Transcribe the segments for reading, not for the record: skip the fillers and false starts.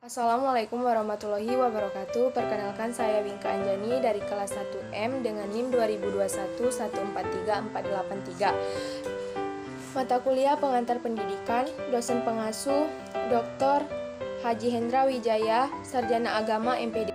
Assalamualaikum warahmatullahi wabarakatuh. Perkenalkan, saya Wingka Anjani dari kelas 1M dengan NIM 2021143483. Mata kuliah pengantar pendidikan, dosen pengasuh Dr. Haji Hendra Wijaya, Sarjana Agama MPD.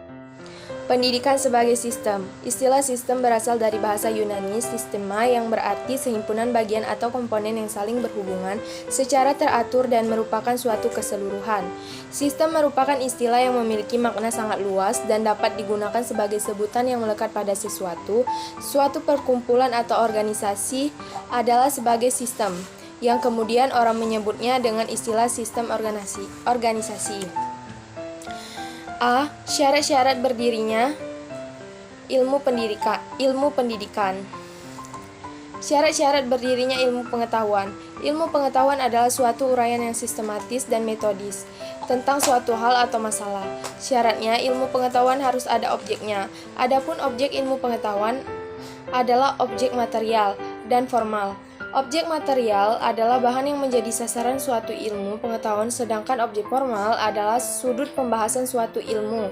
Pendidikan sebagai sistem. Istilah sistem berasal dari bahasa Yunani sistema yang berarti sehimpunan bagian atau komponen yang saling berhubungan secara teratur dan merupakan suatu keseluruhan. Sistem merupakan istilah yang memiliki makna sangat luas dan dapat digunakan sebagai sebutan yang melekat pada sesuatu. Suatu perkumpulan atau organisasi adalah sebagai sistem, yang kemudian orang menyebutnya dengan istilah sistem organisasi. A. Syarat-syarat berdirinya ilmu pendidikan. Syarat-syarat berdirinya ilmu pengetahuan. Ilmu pengetahuan adalah suatu uraian yang sistematis dan metodis tentang suatu hal atau masalah. Syaratnya, ilmu pengetahuan harus ada objeknya. Adapun objek ilmu pengetahuan adalah objek material dan formal. Objek material adalah bahan yang menjadi sasaran suatu ilmu pengetahuan, sedangkan objek formal adalah sudut pembahasan suatu ilmu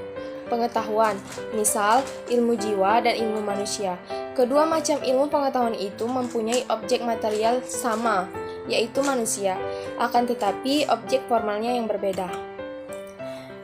pengetahuan, misal ilmu jiwa dan ilmu manusia. Kedua macam ilmu pengetahuan itu mempunyai objek material sama, yaitu manusia, akan tetapi objek formalnya yang berbeda.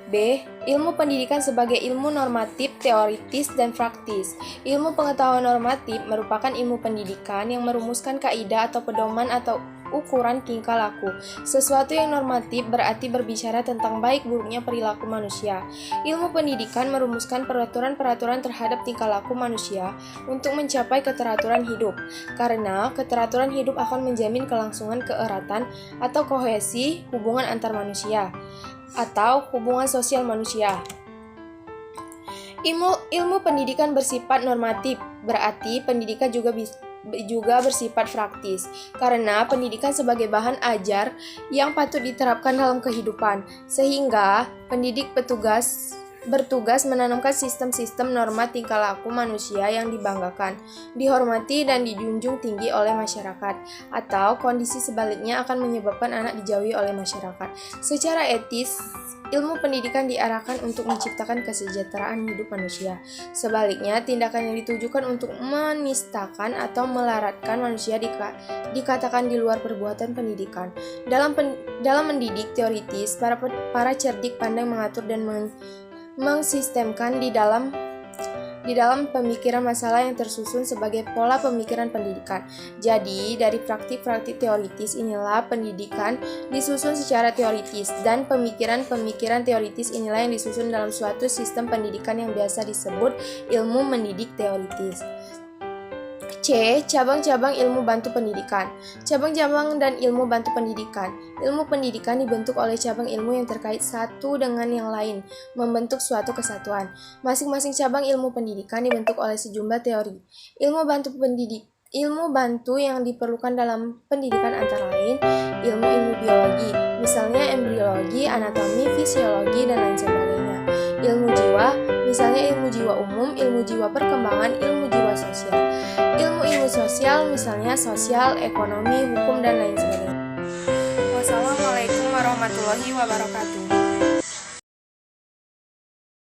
B. Ilmu pendidikan sebagai ilmu normatif, teoritis, dan praktis. Ilmu pengetahuan normatif merupakan ilmu pendidikan yang merumuskan kaidah atau pedoman atau ukuran tingkah laku. Sesuatu yang normatif berarti berbicara tentang baik buruknya perilaku manusia. Ilmu pendidikan merumuskan peraturan-peraturan terhadap tingkah laku manusia untuk mencapai keteraturan hidup. Karena keteraturan hidup akan menjamin kelangsungan keeratan atau kohesi hubungan antar manusia atau hubungan sosial manusia. Ilmu pendidikan bersifat normatif, berarti pendidikan juga bersifat praktis, karena pendidikan sebagai bahan ajar yang patut diterapkan dalam kehidupan, sehingga pendidik bertugas menanamkan sistem-sistem norma tingkah laku manusia yang dibanggakan, dihormati, dan dijunjung tinggi oleh masyarakat, atau kondisi sebaliknya akan menyebabkan anak dijauhi oleh masyarakat. Secara etis, ilmu pendidikan diarahkan untuk menciptakan kesejahteraan hidup manusia. Sebaliknya, tindakan yang ditujukan untuk menistakan atau melaratkan manusia dikatakan di luar perbuatan pendidikan. Dalam mendidik teoritis, para cerdik pandai mengatur dan mengsistemkan di dalam pemikiran masalah yang tersusun sebagai pola pemikiran pendidikan. Jadi, dari praktik-praktik teoritis inilah pendidikan disusun secara teoritis, dan pemikiran-pemikiran teoritis inilah yang disusun dalam suatu sistem pendidikan yang biasa disebut ilmu mendidik teoritis. C. Cabang-cabang ilmu bantu pendidikan. Cabang-cabang dan ilmu bantu pendidikan. Ilmu pendidikan dibentuk oleh cabang ilmu yang terkait satu dengan yang lain, membentuk suatu kesatuan. Masing-masing cabang ilmu pendidikan dibentuk oleh sejumlah teori. Ilmu bantu yang diperlukan dalam pendidikan antara lain ilmu biologi, misalnya embriologi, anatomi, fisiologi, dan lain sebagainya. Ilmu jiwa, misalnya ilmu jiwa umum, ilmu jiwa perkembangan, ilmu jiwa sosial. Ilmu sosial, misalnya sosial, ekonomi, hukum, dan lain sebagainya. Wassalamualaikum warahmatullahi wabarakatuh.